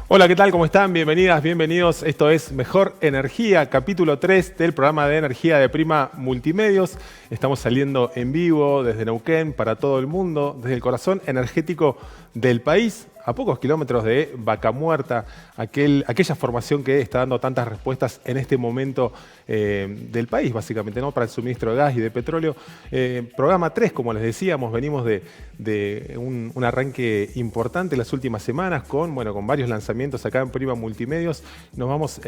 Hola, ¿qué tal? ¿Cómo están? Bienvenidas, bienvenidos. Esto es Mejor Energía, capítulo 3 del programa de energía de Prima Multimedios. Estamos saliendo en vivo desde Neuquén para todo el mundo, desde el corazón energético del país, a pocos kilómetros de Vaca Muerta, aquella formación que está dando tantas respuestas en este momento del país, básicamente, ¿no? Para el suministro de gas y de petróleo. Programa 3, como les decíamos, venimos de un arranque importante las últimas semanas con varios lanzamientos acá en Prima Multimedios. Nos vamos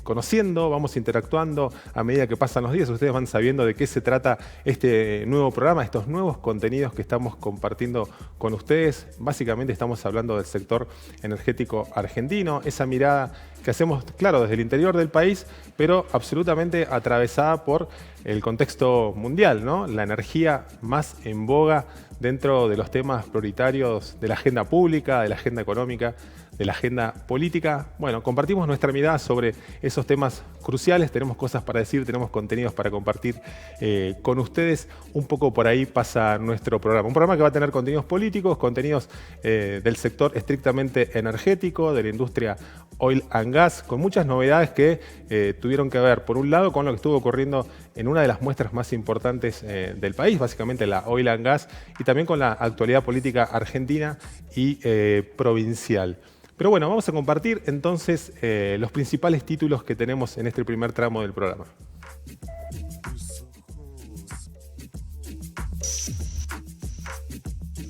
conociendo, vamos interactuando a medida que pasan los días. Ustedes van sabiendo de qué se trata este nuevo programa, estos nuevos contenidos que estamos compartiendo con ustedes. Básicamente estamos hablando del sector energético argentino, esa mirada que hacemos, claro, desde el interior del país, pero absolutamente atravesada por el contexto mundial, ¿no? La energía más en boga dentro de los temas prioritarios de la agenda pública, de la agenda económica, de la agenda política. Bueno, compartimos nuestra mirada sobre esos temas cruciales, tenemos cosas para decir, tenemos contenidos para compartir con ustedes. Un poco por ahí pasa nuestro programa. Un programa que va a tener contenidos políticos, contenidos del sector estrictamente energético, de la industria oil and gas, con muchas novedades que tuvieron que ver, por un lado, con lo que estuvo ocurriendo en una de las muestras más importantes del país, básicamente la oil and gas, y también con la actualidad política argentina y provincial. Pero bueno, vamos a compartir entonces los principales títulos que tenemos en este primer tramo del programa.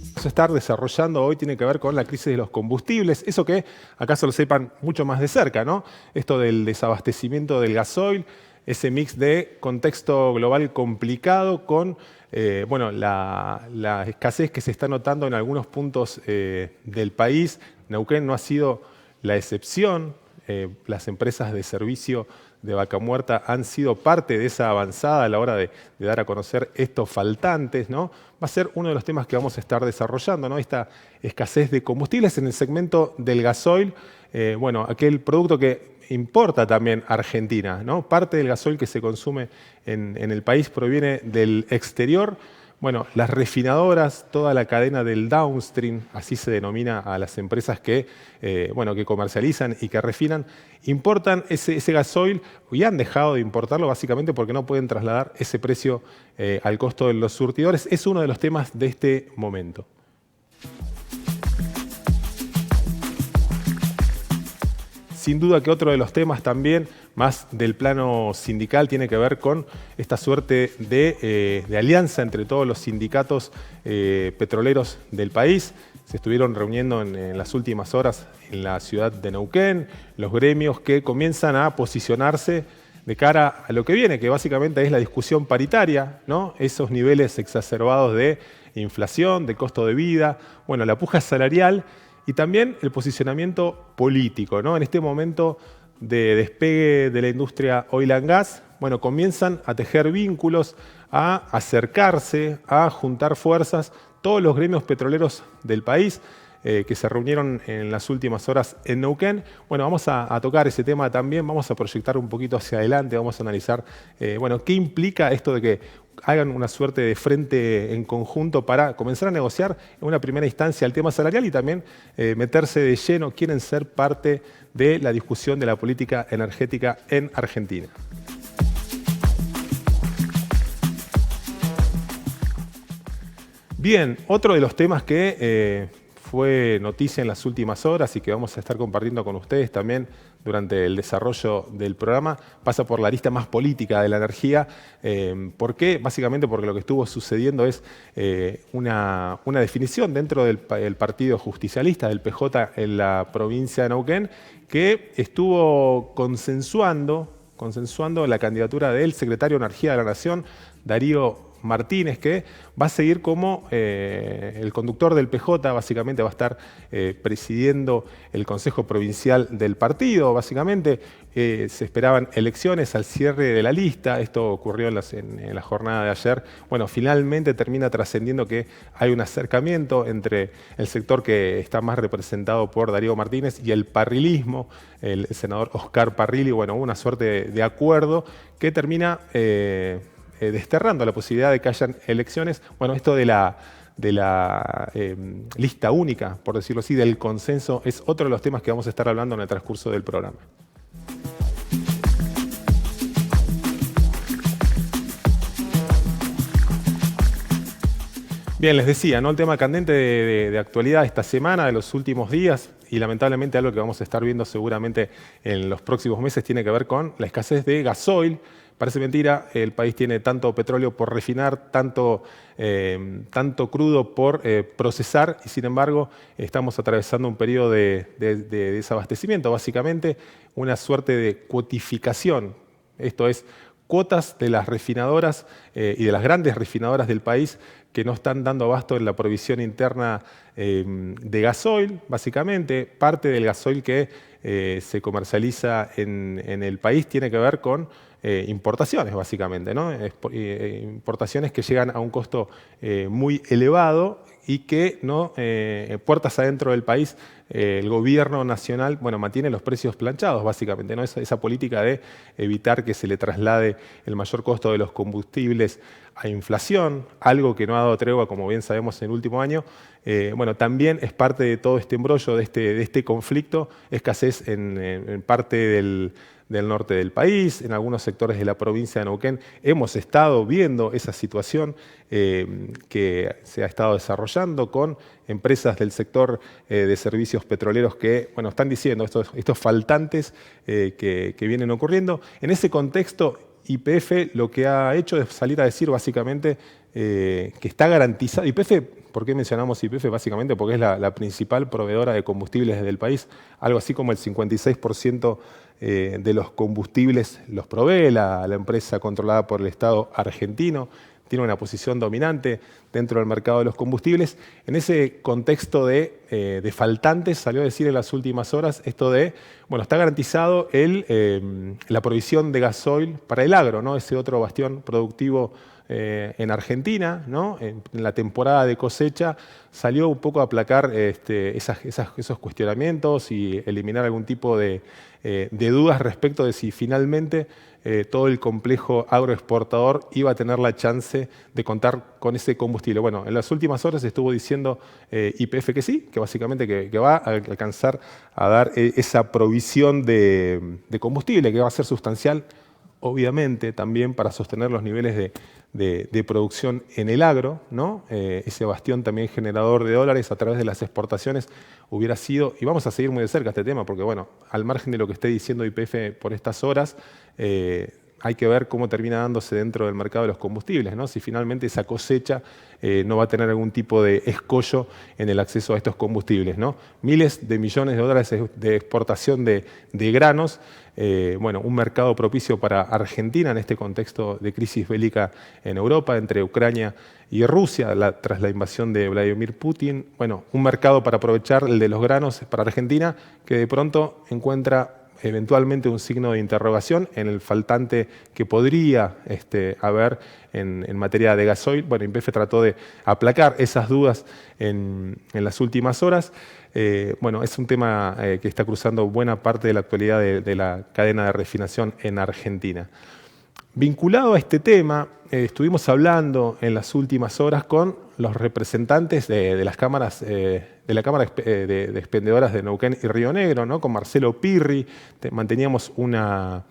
Vamos a estar desarrollando hoy tiene que ver con la crisis de los combustibles, eso que acaso lo sepan mucho más de cerca, ¿no? Esto del desabastecimiento del gasoil, ese mix de contexto global complicado con la escasez que se está notando en algunos puntos del país. Neuquén no ha sido la excepción. Las empresas de servicio de Vaca Muerta han sido parte de esa avanzada a la hora de dar a conocer estos faltantes, ¿no? Va a ser uno de los temas que vamos a estar desarrollando, ¿no? Esta escasez de combustibles en el segmento del gasoil, aquel producto que importa también Argentina, ¿no? Parte del gasoil que se consume en el país proviene del exterior. Bueno, las refinadoras, toda la cadena del downstream, así se denomina a las empresas que comercializan y que refinan, importan ese gasoil y han dejado de importarlo básicamente porque no pueden trasladar ese precio al costo de los surtidores. Es uno de los temas de este momento. Sin duda que otro de los temas también, más del plano sindical, tiene que ver con esta suerte de alianza entre todos los sindicatos petroleros del país. Se estuvieron reuniendo en las últimas horas en la ciudad de Neuquén, los gremios que comienzan a posicionarse de cara a lo que viene, que básicamente es la discusión paritaria, ¿no? Esos niveles exacerbados de inflación, de costo de vida, la puja salarial, y también el posicionamiento político, ¿no? En este momento de despegue de la industria oil and gas, comienzan a tejer vínculos, a acercarse, a juntar fuerzas todos los gremios petroleros del país que se reunieron en las últimas horas en Neuquén. Vamos a tocar ese tema también, vamos a proyectar un poquito hacia adelante, vamos a analizar qué implica esto de que hagan una suerte de frente en conjunto para comenzar a negociar en una primera instancia el tema salarial y también meterse de lleno, quieren ser parte de la discusión de la política energética en Argentina. Bien, otro de los temas que fue noticia en las últimas horas y que vamos a estar compartiendo con ustedes también durante el desarrollo del programa, pasa por la arista más política de la energía. ¿Por qué? Básicamente porque lo que estuvo sucediendo es una definición dentro del partido justicialista, del PJ en la provincia de Neuquén, que estuvo consensuando la candidatura del secretario de Energía de la Nación, Darío Martínez, que va a seguir como el conductor del PJ, básicamente va a estar presidiendo el Consejo Provincial del partido, básicamente. Se esperaban elecciones al cierre de la lista, esto ocurrió en la jornada de ayer. Finalmente termina trascendiendo que hay un acercamiento entre el sector que está más representado por Darío Martínez y el parrilismo, el senador Oscar Parrilli. Hubo una suerte de acuerdo que termina desterrando la posibilidad de que hayan elecciones. Esto de lista única, por decirlo así, del consenso, es otro de los temas que vamos a estar hablando en el transcurso del programa. Bien, les decía, ¿no? El tema candente de actualidad esta semana, de los últimos días, y lamentablemente algo que vamos a estar viendo seguramente en los próximos meses, tiene que ver con la escasez de gasoil. Parece mentira, el país tiene tanto petróleo por refinar, tanto crudo por procesar, y sin embargo estamos atravesando un periodo de desabastecimiento, básicamente una suerte de cuotificación. Esto es, cuotas de las refinadoras y de las grandes refinadoras del país que no están dando abasto en la provisión interna de gasoil, básicamente. Parte del gasoil que se comercializa en el país tiene que ver con importaciones, básicamente, ¿no? Importaciones que llegan a un costo muy elevado y que no, puertas adentro del país, el gobierno nacional, bueno, mantiene los precios planchados, básicamente, ¿no? Esa política de evitar que se le traslade el mayor costo de los combustibles a inflación, algo que no ha dado tregua, como bien sabemos, en el último año. Bueno, también es parte de todo este embrollo, de este conflicto, escasez en parte del norte del país, en algunos sectores de la provincia de Neuquén. Hemos estado viendo esa situación que se ha estado desarrollando con empresas del sector de servicios petroleros que, bueno, están diciendo estos faltantes que vienen ocurriendo. En ese contexto, YPF lo que ha hecho es salir a decir básicamente que está garantizado. YPF, ¿por qué mencionamos YPF? Básicamente porque es la principal proveedora de combustibles del país. Algo así como el 56% de los combustibles los provee la empresa controlada por el Estado argentino. Tiene una posición dominante dentro del mercado de los combustibles. En ese contexto de faltantes, salió a decir en las últimas horas esto de, bueno, está garantizado la provisión de gasoil para el agro, ¿no? Ese otro bastión productivo en Argentina, ¿no? En la temporada de cosecha salió un poco a aplacar esos cuestionamientos y eliminar algún tipo de dudas respecto de si finalmente todo el complejo agroexportador iba a tener la chance de contar con ese combustible. Bueno, en las últimas horas estuvo diciendo YPF que sí, que básicamente que va a alcanzar a dar esa provisión de combustible, que va a ser sustancial, obviamente, también para sostener los niveles de producción en el agro, ¿no? Ese bastión también generador de dólares a través de las exportaciones hubiera sido, y vamos a seguir muy de cerca este tema, porque bueno, al margen de lo que esté diciendo YPF por estas horas, hay que ver cómo termina dándose dentro del mercado de los combustibles, ¿no? Si finalmente esa cosecha no va a tener algún tipo de escollo en el acceso a estos combustibles, ¿no? Miles de millones de dólares de exportación de granos, bueno, un mercado propicio para Argentina en este contexto de crisis bélica en Europa, entre Ucrania y Rusia, tras la invasión de Vladimir Putin. Bueno, un mercado para aprovechar el de los granos para Argentina, que de pronto encuentra eventualmente un signo de interrogación en el faltante que podría haber en materia de gasoil. Bueno, YPF trató de aplacar esas dudas en las últimas horas. Bueno, es un tema que está cruzando buena parte de la actualidad de la cadena de refinación en Argentina. Vinculado a este tema, estuvimos hablando en las últimas horas con los representantes de las cámaras, de la Cámara de Expendedoras de Neuquén y Río Negro, ¿no? Con Marcelo Pirri. Manteníamos una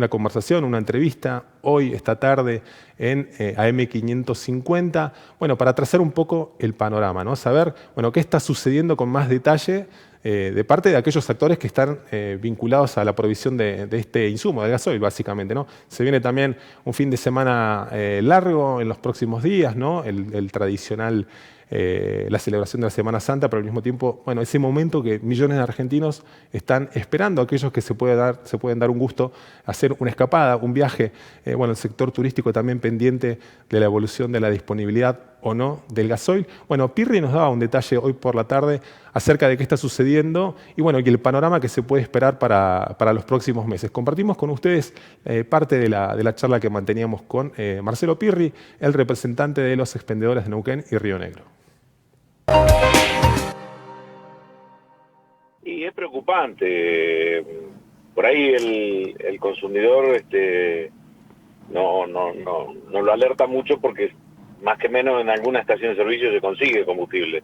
conversación, una entrevista hoy, esta tarde, en AM550, bueno, para trazar un poco el panorama, ¿no? Saber, bueno, qué está sucediendo con más detalle de parte de aquellos actores que están vinculados a la provisión de este insumo, del gasoil, básicamente, ¿no? Se viene también un fin de semana largo en los próximos días, ¿no? El tradicional, la celebración de la Semana Santa, pero al mismo tiempo, bueno, ese momento que millones de argentinos están esperando, aquellos que se pueden dar un gusto, hacer una escapada, un viaje. Bueno, el sector turístico también pendiente de la evolución de la disponibilidad o no del gasoil. Bueno, Pirri nos daba un detalle hoy por la tarde acerca de qué está sucediendo y bueno, y el panorama que se puede esperar para los próximos meses. Compartimos con ustedes parte de la charla que manteníamos con Marcelo Pirri, el representante de los expendedores de Neuquén y Río Negro. Y es preocupante. Por ahí el consumidor no lo alerta mucho porque más que menos en alguna estación de servicio se consigue combustible.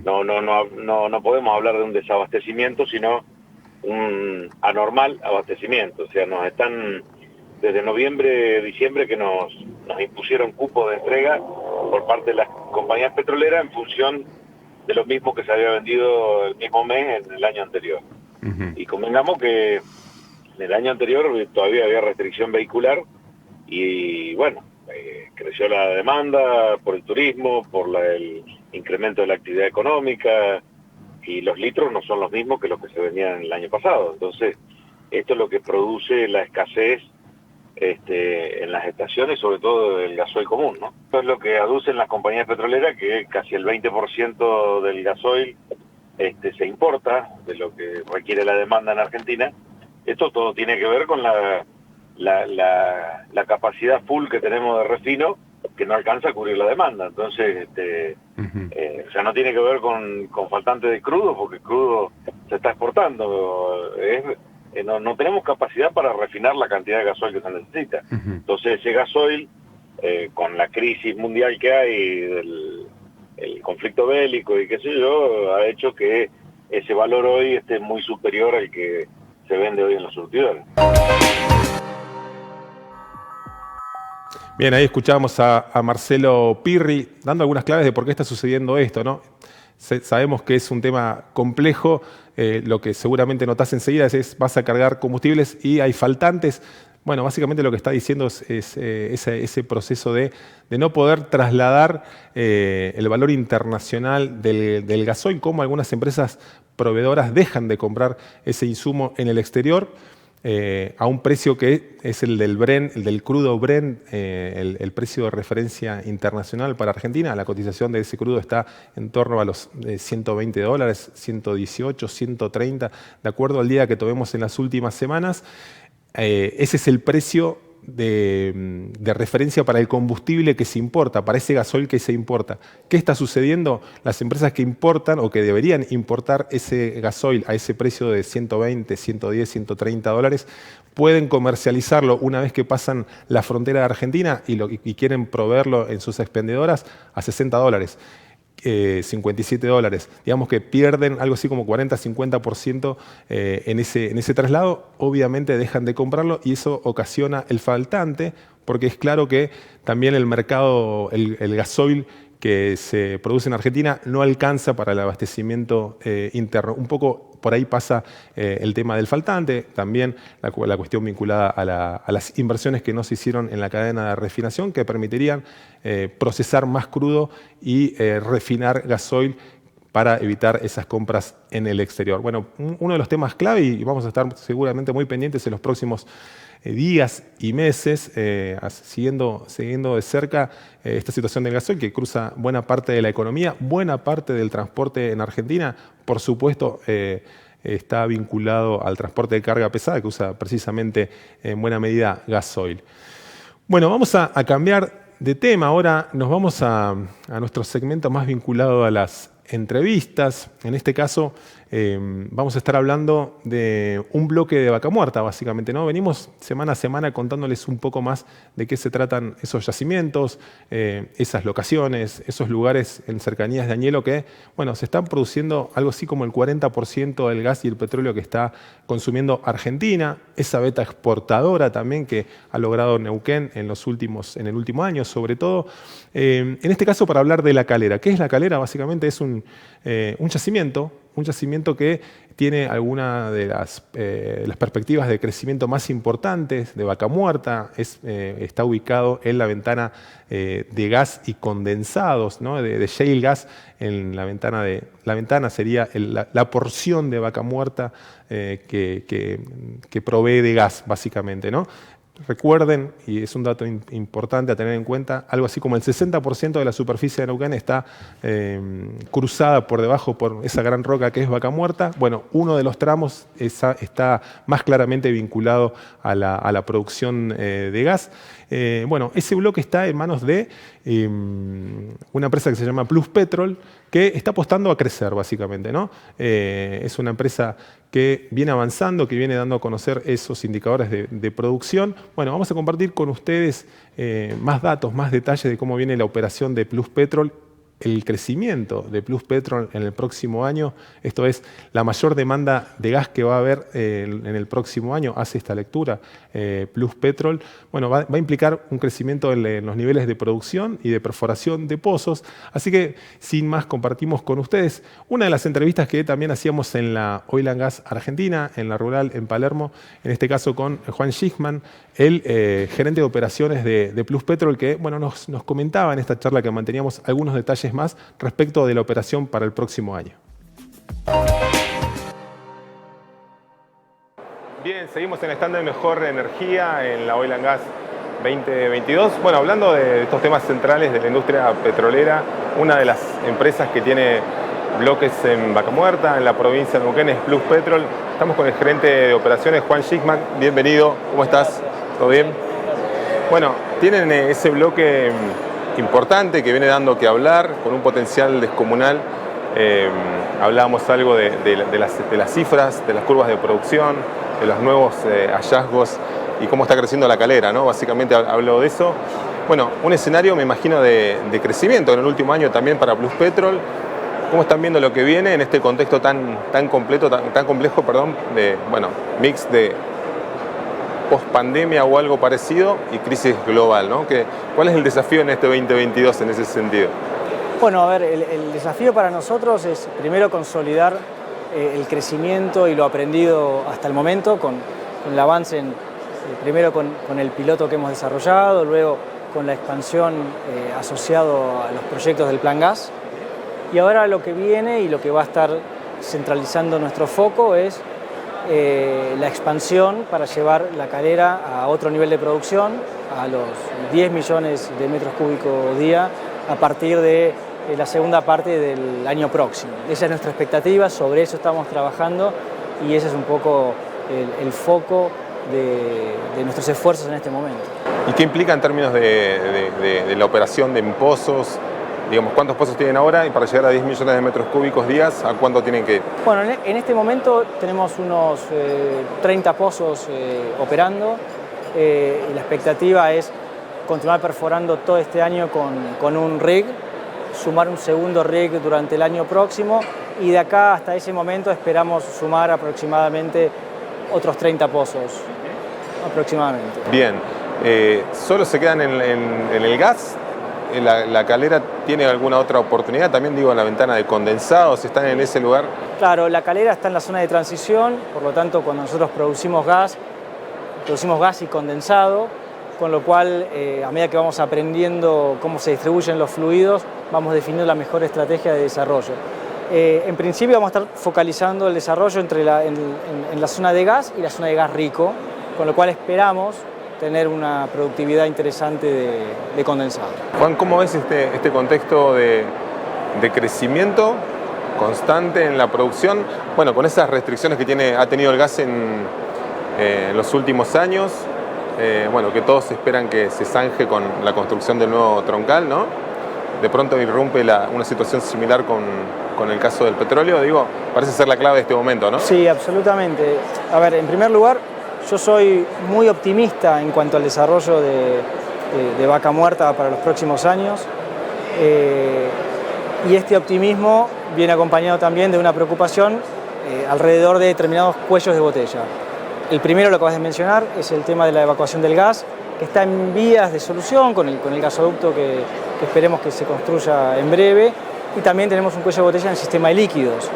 No podemos hablar de un desabastecimiento, sino un anormal abastecimiento. O sea, nos están desde noviembre, diciembre, que nos impusieron cupos de entrega por parte de las compañías petroleras en función de lo mismo que se había vendido el mismo mes en el año anterior. Y convengamos que en el año anterior todavía había restricción vehicular y bueno, creció la demanda por el turismo, por el incremento de la actividad económica, y los litros no son los mismos que los que se vendían el año pasado. Entonces, esto es lo que produce la escasez en las estaciones, sobre todo del gasoil común, ¿no? Esto es lo que aducen las compañías petroleras, que casi el 20% del gasoil se importa, de lo que requiere la demanda en Argentina. Esto todo tiene que ver con la capacidad full que tenemos de refino, que no alcanza a cubrir la demanda. Entonces, o sea, no tiene que ver con faltante de crudo, porque el crudo se está exportando. No tenemos capacidad para refinar la cantidad de gasoil que se necesita. Entonces, ese gasoil, con la crisis mundial que hay, el conflicto bélico y qué sé yo, ha hecho que ese valor hoy esté muy superior al que se vende hoy en los surtidores. Bien, ahí escuchábamos a Marcelo Pirri dando algunas claves de por qué está sucediendo esto, ¿no? Sabemos que es un tema complejo, lo que seguramente notás enseguida es vas a cargar combustibles y hay faltantes. Bueno, básicamente lo que está diciendo es ese proceso de no poder trasladar el valor internacional del gasoil, como algunas empresas proveedoras dejan de comprar ese insumo en el exterior a un precio que es el del Brent, el del crudo Brent, el precio de referencia internacional para Argentina. La cotización de ese crudo está en torno a los $120, 118, 130, de acuerdo al día que tomemos en las últimas semanas. Ese es el precio de referencia para el combustible que se importa, para ese gasoil que se importa. ¿Qué está sucediendo? Las empresas que importan o que deberían importar ese gasoil a ese precio de 120, 110, 130 dólares, pueden comercializarlo una vez que pasan la frontera de Argentina y quieren proveerlo en sus expendedoras a 60 dólares. 57 dólares. Digamos que pierden algo así como 40-50% en ese traslado. Obviamente dejan de comprarlo y eso ocasiona el faltante, porque es claro que también el mercado, el gasoil que se produce en Argentina no alcanza para el abastecimiento interno. Un poco por ahí pasa el tema del faltante, también la cuestión vinculada a las inversiones que no se hicieron en la cadena de refinación, que permitirían procesar más crudo y refinar gasoil para evitar esas compras en el exterior. Bueno, uno de los temas clave, y vamos a estar seguramente muy pendientes en los próximos días y meses, siguiendo de cerca esta situación del gasoil que cruza buena parte de la economía, buena parte del transporte en Argentina. Por supuesto, está vinculado al transporte de carga pesada, que usa precisamente en buena medida gasoil. Bueno, vamos a cambiar de tema. Ahora nos vamos a nuestro segmento más vinculado a las entrevistas. En este caso vamos a estar hablando de un bloque de vaca muerta, básicamente, ¿no? Venimos semana a semana contándoles un poco más de qué se tratan esos yacimientos, esas locaciones, esos lugares en cercanías de Añelo que, bueno, se están produciendo algo así como el 40% del gas y el petróleo que está consumiendo Argentina, esa beta exportadora también que ha logrado Neuquén en el último año, sobre todo. En este caso, para hablar de La Calera. ¿Qué es La Calera? Básicamente es un yacimiento que tiene alguna de las perspectivas de crecimiento más importantes de vaca muerta. Está ubicado en la ventana de gas y condensados, ¿no? de shale gas. En la ventana sería la porción de vaca muerta que provee de gas, básicamente, ¿no? Recuerden, y es un dato importante a tener en cuenta, algo así como el 60% de la superficie de Neuquén está cruzada por debajo por esa gran roca que es vaca muerta. Bueno, uno de los tramos está más claramente vinculado a la producción de gas. Bueno, ese bloque está en manos de una empresa que se llama Plus Petrol, que está apostando a crecer, básicamente, ¿no? Es una empresa que viene avanzando, que viene dando a conocer esos indicadores de producción. Bueno, vamos a compartir con ustedes más datos, más detalles de cómo viene la operación de Plus Petrol, el crecimiento de Plus Petrol en el próximo año. Esto es la mayor demanda de gas que va a haber en el próximo año, hace esta lectura Plus Petrol. Bueno, va a implicar un crecimiento en los niveles de producción y de perforación de pozos. Así que, sin más, compartimos con ustedes una de las entrevistas que también hacíamos en la Oil and Gas Argentina, en la rural en Palermo, en este caso con Juan Schickman, el gerente de operaciones de Plus Petrol, que bueno, nos comentaba en esta charla que manteníamos algunos detalles más respecto de la operación para el próximo año. Bien, seguimos en el stand de Mejor Energía en la Oil and Gas 2022. Bueno, hablando de estos temas centrales de la industria petrolera, una de las empresas que tiene bloques en Vaca Muerta, en la provincia de Neuquén, es Plus Petrol. Estamos con el gerente de operaciones, Juan Schickman. Bienvenido, ¿cómo estás? ¿Todo bien? Bueno, tienen ese bloque importante que viene dando que hablar, con un potencial descomunal. Hablábamos algo de las cifras, de las curvas de producción, de los nuevos hallazgos y cómo está creciendo la calera, ¿no? Básicamente hablo de eso. Bueno, un escenario, me imagino, de crecimiento en el último año también para Plus Petrol. ¿Cómo están viendo lo que viene en este contexto tan complejo, de, bueno, mix de post-pandemia o algo parecido y crisis global, ¿no? ¿Cuál es el desafío en este 2022 en ese sentido? Bueno, a ver, el desafío para nosotros es primero consolidar el crecimiento y lo aprendido hasta el momento con el avance, primero con el piloto que hemos desarrollado, luego con la expansión asociado a los proyectos del Plan Gas. Y ahora lo que viene y lo que va a estar centralizando nuestro foco es la expansión para llevar la calera a otro nivel de producción, a los 10 millones de metros cúbicos día a partir de la segunda parte del año próximo. Esa es nuestra expectativa, sobre eso estamos trabajando y ese es un poco el foco de nuestros esfuerzos en este momento. ¿Y qué implica en términos de la operación de pozos? Digamos, ¿cuántos pozos tienen ahora? Y para llegar a 10 millones de metros cúbicos días, ¿a cuánto tienen que ir? Bueno, en este momento tenemos unos 30 pozos operando y la expectativa es continuar perforando todo este año con un rig, sumar un segundo rig durante el año próximo y de acá hasta ese momento esperamos sumar aproximadamente otros 30 pozos, aproximadamente. Bien, ¿solo se quedan en el gas? ¿La calera tiene alguna otra oportunidad? También digo en la ventana de condensados, ¿están en ese lugar? Claro, la calera está en la zona de transición, por lo tanto cuando nosotros producimos gas y condensado, con lo cual a medida que vamos aprendiendo cómo se distribuyen los fluidos, vamos definiendo la mejor estrategia de desarrollo. En principio vamos a estar focalizando el desarrollo en la zona de gas y la zona de gas rico, con lo cual esperamos tener una productividad interesante de condensado. Juan, ¿cómo ves este contexto de crecimiento constante en la producción? Bueno, con esas restricciones que ha tenido el gas en los últimos años, bueno, que todos esperan que se zanje con la construcción del nuevo troncal, ¿no? De pronto irrumpe una situación similar con el caso del petróleo, digo, parece ser la clave de este momento, ¿no? Sí, absolutamente. A ver, en primer lugar, yo soy muy optimista en cuanto al desarrollo de Vaca Muerta para los próximos años y este optimismo viene acompañado también de una preocupación alrededor de determinados cuellos de botella. El primero, lo que acabas de mencionar, es el tema de la evacuación del gas, que está en vías de solución con el gasoducto que esperemos que se construya en breve, y también tenemos un cuello de botella en el sistema de líquidos.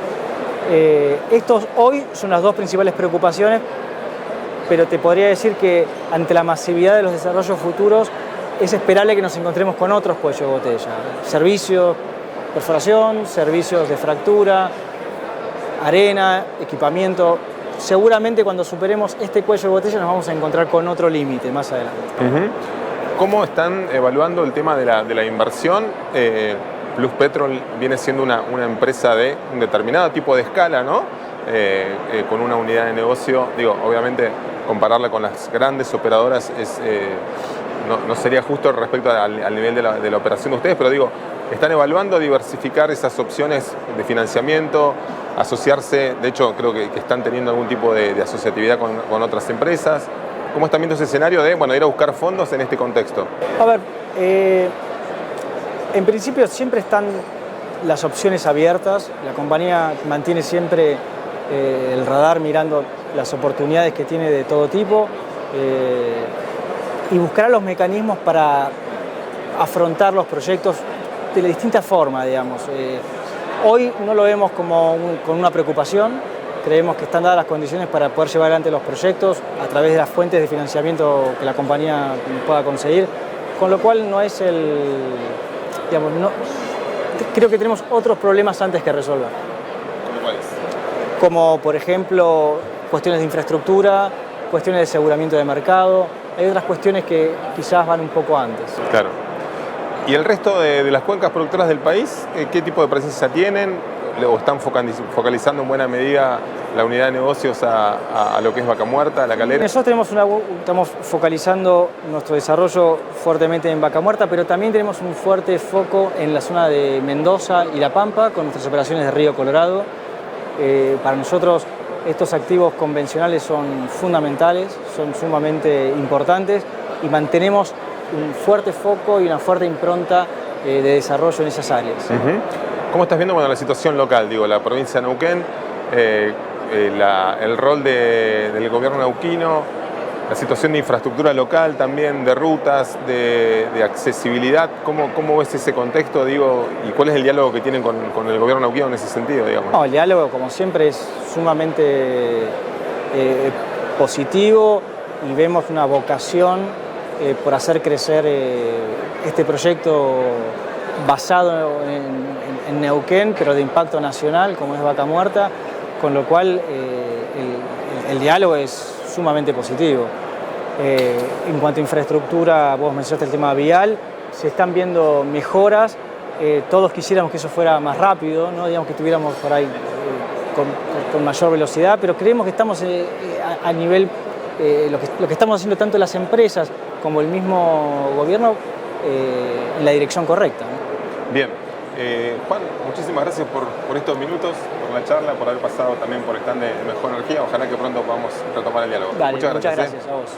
Estos hoy son las dos principales preocupaciones, pero te podría decir que ante la masividad de los desarrollos futuros es esperable que nos encontremos con otros cuellos de botella. Servicios, perforación, servicios de fractura, arena, equipamiento. Seguramente cuando superemos este cuello de botella nos vamos a encontrar con otro límite más adelante. ¿Cómo están evaluando el tema de la inversión? Plus Petrol viene siendo una empresa de un determinado tipo de escala, ¿no? Con una unidad de negocio, digo, obviamente compararla con las grandes operadoras es no sería justo respecto al nivel de la operación de ustedes, pero digo, ¿están evaluando diversificar esas opciones de financiamiento, asociarse? De hecho, creo que están teniendo algún tipo de asociatividad con otras empresas. ¿Cómo están viendo ese escenario de ir a buscar fondos en este contexto? A ver, en principio siempre están las opciones abiertas. La compañía mantiene siempre el radar mirando las oportunidades que tiene de todo tipo y buscará los mecanismos para afrontar los proyectos de distinta forma, digamos. Hoy no lo vemos con una preocupación. Creemos que están dadas las condiciones para poder llevar adelante los proyectos a través de las fuentes de financiamiento que la compañía pueda conseguir, con lo cual no es creo que tenemos otros problemas antes que resolver. ¿Cuáles? Como por ejemplo cuestiones de infraestructura, cuestiones de aseguramiento de mercado. Hay otras cuestiones que quizás van un poco antes. Claro. ¿Y el resto de las cuencas productoras del país, qué tipo de presencia tienen? ¿O están focalizando en buena medida la unidad de negocios a lo que es Vaca Muerta, La Calera? Nosotros estamos focalizando nuestro desarrollo fuertemente en Vaca Muerta, pero también tenemos un fuerte foco en la zona de Mendoza y La Pampa con nuestras operaciones de Río Colorado. Para nosotros estos activos convencionales son fundamentales, son sumamente importantes y mantenemos un fuerte foco y una fuerte impronta de desarrollo en esas áreas. ¿Cómo estás viendo la situación local? Digo, la provincia de Neuquén, el rol del gobierno neuquino, la situación de infraestructura local también, de rutas, de accesibilidad. ¿Cómo ves ese contexto, digo, y cuál es el diálogo que tienen con el gobierno neuquino en ese sentido, digamos? No, el diálogo, como siempre, es sumamente positivo y vemos una vocación por hacer crecer este proyecto basado en Neuquén, pero de impacto nacional, como es Vaca Muerta, con lo cual el diálogo es sumamente positivo. En cuanto a infraestructura, vos mencionaste el tema vial, se están viendo mejoras, todos quisiéramos que eso fuera más rápido, ¿no? Digamos que estuviéramos por ahí con mayor velocidad, pero creemos que estamos a nivel, lo que estamos haciendo tanto las empresas como el mismo gobierno, en la dirección correcta, ¿no? Bien. Juan, muchísimas gracias por estos minutos, por la charla, por haber pasado también por el stand de Mejor Energía. Ojalá que pronto podamos retomar el diálogo. Dale, muchas gracias a vos.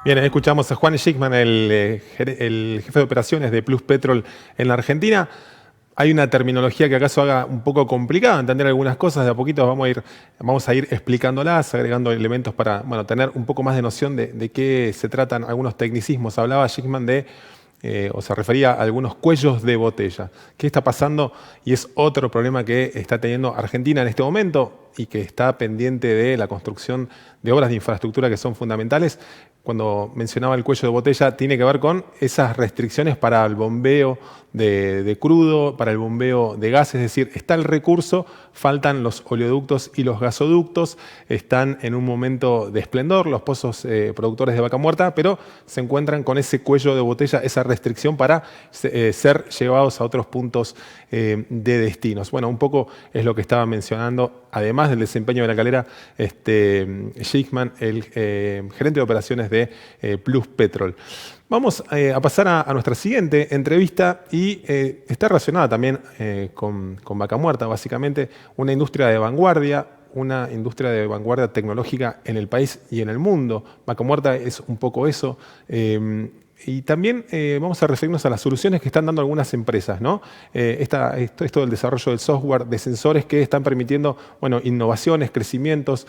Bien, escuchamos a Juan Schickman, el jefe de operaciones de Plus Petrol en la Argentina. Hay una terminología que acaso haga un poco complicada entender algunas cosas. De a poquito vamos a ir explicándolas, agregando elementos para tener un poco más de noción de qué se tratan algunos tecnicismos. Hablaba Schickman o se refería a algunos cuellos de botella. ¿Qué está pasando? Y es otro problema que está teniendo Argentina en este momento y que está pendiente de la construcción de obras de infraestructura que son fundamentales. Cuando mencionaba el cuello de botella, tiene que ver con esas restricciones para el bombeo de crudo, para el bombeo de gas, es decir, está el recurso, faltan los oleoductos y los gasoductos, están en un momento de esplendor los pozos productores de Vaca Muerta, pero se encuentran con ese cuello de botella, esa restricción para ser llevados a otros puntos de destinos. Bueno, un poco es lo que estaba mencionando, además del desempeño de La Calera, Schickman, el gerente de operaciones de Plus Petrol. Vamos a pasar a nuestra siguiente entrevista y está relacionada también con Vaca Muerta, básicamente una industria de vanguardia tecnológica en el país y en el mundo. Vaca Muerta es un poco eso. Y también vamos a referirnos a las soluciones que están dando algunas empresas, ¿no? Esto del desarrollo del software, de sensores que están permitiendo innovaciones, crecimientos,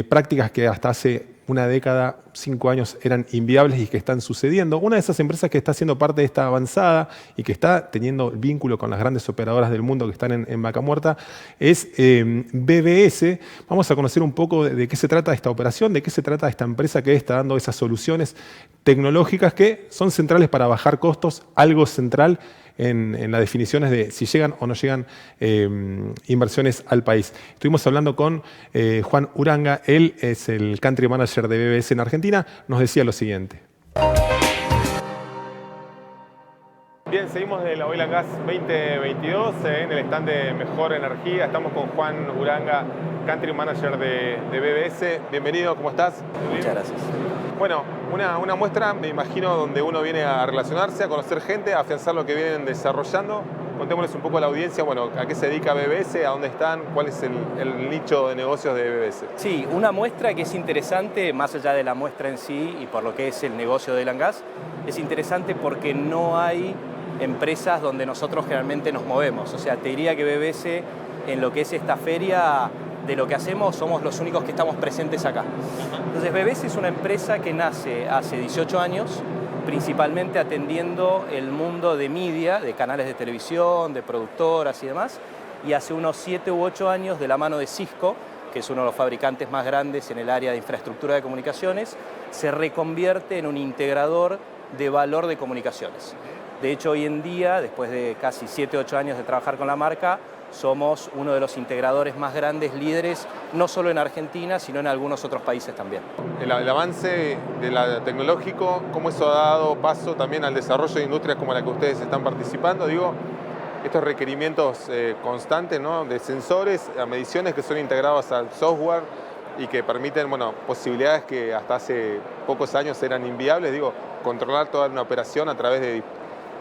prácticas que hasta hace una década, 5 años eran inviables y que están sucediendo. Una de esas empresas que está siendo parte de esta avanzada y que está teniendo vínculo con las grandes operadoras del mundo que están en Vaca Muerta es BBS. Vamos a conocer un poco de qué se trata esta operación, de qué se trata esta empresa que está dando esas soluciones tecnológicas que son centrales para bajar costos, algo central en las definiciones de si llegan o no llegan inversiones al país. Estuvimos hablando con Juan Uranga, él es el Country Manager de BBS en Argentina, nos decía lo siguiente. Bien, seguimos de la Oil and Gas 2022 en el stand de Mejor Energía. Estamos con Juan Uranga, Country Manager de BBS. Bienvenido, ¿cómo estás? Muchas gracias. Bueno, una muestra, me imagino, donde uno viene a relacionarse, a conocer gente, a afianzar lo que vienen desarrollando. Contémosles un poco a la audiencia, bueno, a qué se dedica BBS, a dónde están, cuál es el nicho de negocios de BBS. Sí, una muestra que es interesante, más allá de la muestra en sí y por lo que es el negocio de Oil and Gas, es interesante porque no hay empresas donde nosotros generalmente nos movemos. O sea, te diría que BBS, en lo que es esta feria, de lo que hacemos, somos los únicos que estamos presentes acá. Entonces, BBS es una empresa que nace hace 18 años, principalmente atendiendo el mundo de media, de canales de televisión, de productoras y demás, y hace unos 7 u 8 años de la mano de Cisco, que es uno de los fabricantes más grandes en el área de infraestructura de comunicaciones, se reconvierte en un integrador de valor de comunicaciones. De hecho, hoy en día, después de casi 7 u 8 años de trabajar con la marca, somos uno de los integradores más grandes, líderes, no solo en Argentina, sino en algunos otros países también. El avance tecnológico, ¿cómo eso ha dado paso también al desarrollo de industrias como la que ustedes están participando? Digo, estos requerimientos constantes, ¿no?, de sensores, a mediciones que son integrados al software y que permiten, bueno, posibilidades que hasta hace pocos años eran inviables, digo, controlar toda una operación a través de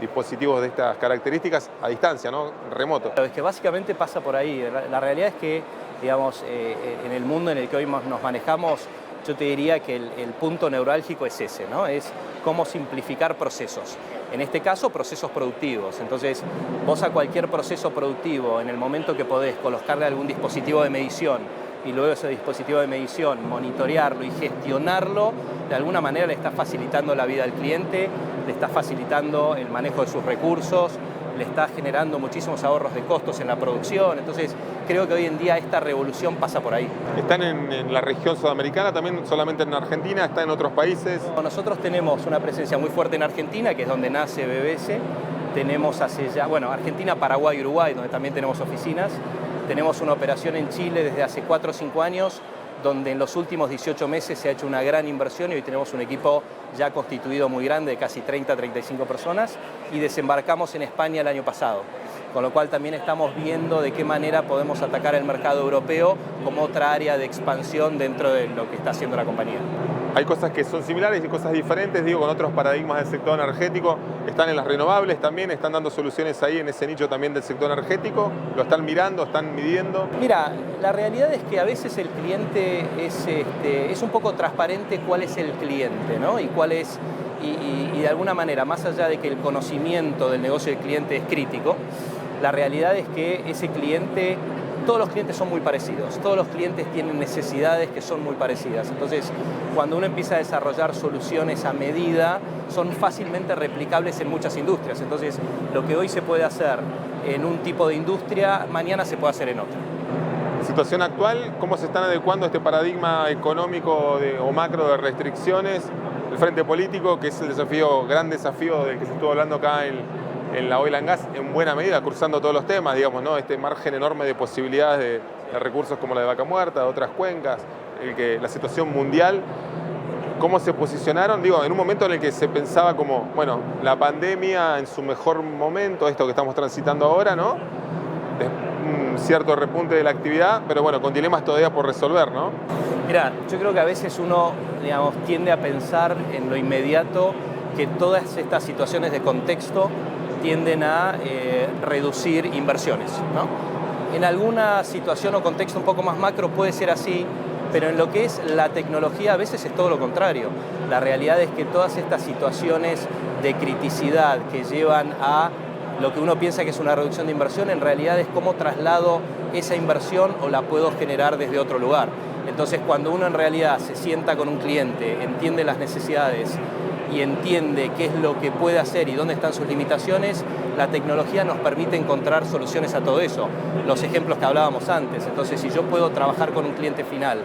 dispositivos de estas características a distancia, ¿no?, remoto. Es que básicamente pasa por ahí. La realidad es que, digamos, en el mundo en el que hoy nos manejamos, yo te diría que el punto neurálgico es ese, ¿no? Es cómo simplificar procesos. En este caso, procesos productivos. Entonces, vos a cualquier proceso productivo, en el momento que podés colocarle algún dispositivo de medición y luego ese dispositivo de medición, monitorearlo y gestionarlo, de alguna manera le está facilitando la vida al cliente, le está facilitando el manejo de sus recursos, le está generando muchísimos ahorros de costos en la producción. Entonces, creo que hoy en día esta revolución pasa por ahí. ¿Están en la región sudamericana también, solamente en Argentina? ¿Está en otros países? Nosotros tenemos una presencia muy fuerte en Argentina, que es donde nace BBS. Tenemos hace ya, bueno, Argentina, Paraguay, Uruguay, donde también tenemos oficinas. Tenemos una operación en Chile desde hace 4 o 5 años, donde en los últimos 18 meses se ha hecho una gran inversión y hoy tenemos un equipo ya constituido muy grande de casi 30, 35 personas y desembarcamos en España el año pasado. Con lo cual también estamos viendo de qué manera podemos atacar el mercado europeo como otra área de expansión dentro de lo que está haciendo la compañía. Hay cosas que son similares y cosas diferentes, digo, con otros paradigmas del sector energético. Están en las renovables también, están dando soluciones ahí en ese nicho también del sector energético. ¿Lo están mirando, están midiendo? Mira, la realidad es que a veces el cliente es un poco transparente cuál es el cliente, ¿no? Y cuál es, y de alguna manera, más allá de que el conocimiento del negocio del cliente es crítico, la realidad es que ese cliente, todos los clientes son muy parecidos, todos los clientes tienen necesidades que son muy parecidas. Entonces, cuando uno empieza a desarrollar soluciones a medida, son fácilmente replicables en muchas industrias. Entonces, lo que hoy se puede hacer en un tipo de industria, mañana se puede hacer en otra. Situación actual, ¿cómo se están adecuando a este paradigma económico o macro de restricciones? El frente político, que es el gran desafío del que se estuvo hablando acá en la Oil and Gas, en buena medida, cruzando todos los temas, digamos, ¿no? Este margen enorme de posibilidades de recursos como la de Vaca Muerta, de otras cuencas, la situación mundial. ¿Cómo se posicionaron? Digo, en un momento en el que se pensaba como, bueno, la pandemia en su mejor momento, esto que estamos transitando ahora, ¿no? Un cierto repunte de la actividad, pero bueno, con dilemas todavía por resolver, ¿no? Mira, yo creo que a veces uno, digamos, tiende a pensar en lo inmediato que todas estas situaciones de contexto tienden a reducir inversiones, ¿no? En alguna situación o contexto un poco más macro puede ser así, pero en lo que es la tecnología a veces es todo lo contrario. La realidad es que todas estas situaciones de criticidad que llevan a lo que uno piensa que es una reducción de inversión, en realidad es cómo traslado esa inversión o la puedo generar desde otro lugar. Entonces, cuando uno en realidad se sienta con un cliente, entiende las necesidades y entiende qué es lo que puede hacer y dónde están sus limitaciones, la tecnología nos permite encontrar soluciones a todo eso. Los ejemplos que hablábamos antes. Entonces, si yo puedo trabajar con un cliente final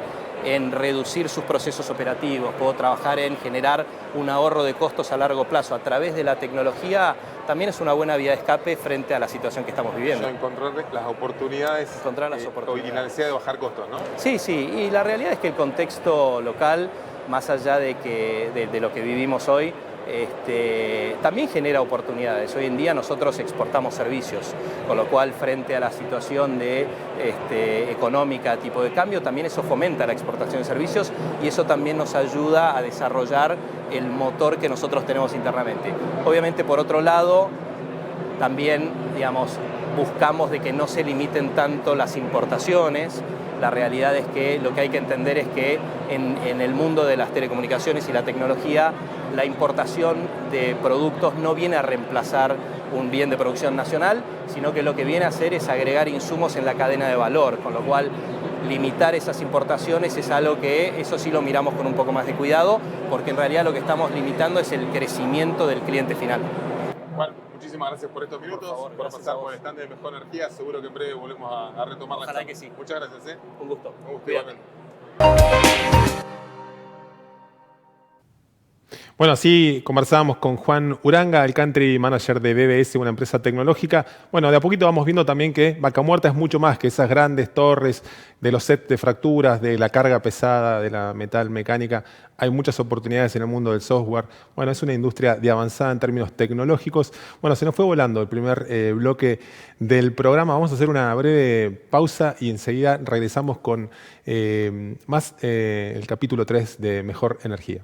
en reducir sus procesos operativos, puedo trabajar en generar un ahorro de costos a largo plazo a través de la tecnología, también es una buena vía de escape frente a la situación que estamos viviendo. Encontrar las oportunidades, y la necesidad de bajar costos, ¿no? Sí, sí, y la realidad es que el contexto local, más allá de lo que vivimos hoy, también genera oportunidades. Hoy en día nosotros exportamos servicios, con lo cual frente a la situación económica, tipo de cambio, también eso fomenta la exportación de servicios y eso también nos ayuda a desarrollar el motor que nosotros tenemos internamente. Obviamente, por otro lado, también, digamos, buscamos de que no se limiten tanto las importaciones. La realidad es que lo que hay que entender es que en el mundo de las telecomunicaciones y la tecnología, la importación de productos no viene a reemplazar un bien de producción nacional, sino que lo que viene a hacer es agregar insumos en la cadena de valor, con lo cual limitar esas importaciones es algo que eso sí lo miramos con un poco más de cuidado, porque en realidad lo que estamos limitando es el crecimiento del cliente final. Juan, muchísimas gracias por estos minutos, por pasar por el stand de Mejor Energía. Seguro que en breve volvemos a retomar la charla. Ojalá que sí. Muchas gracias. Un gusto. Un gusto igualmente. Bueno, así conversábamos con Juan Uranga, el Country Manager de BBS, una empresa tecnológica. Bueno, de a poquito vamos viendo también que Vaca Muerta es mucho más que esas grandes torres de los sets de fracturas, de la carga pesada, de la metal mecánica. Hay muchas oportunidades en el mundo del software. Bueno, es una industria de avanzada en términos tecnológicos. Bueno, se nos fue volando el primer bloque del programa. Vamos a hacer una breve pausa y enseguida regresamos con más el capítulo 3 de Mejor Energía.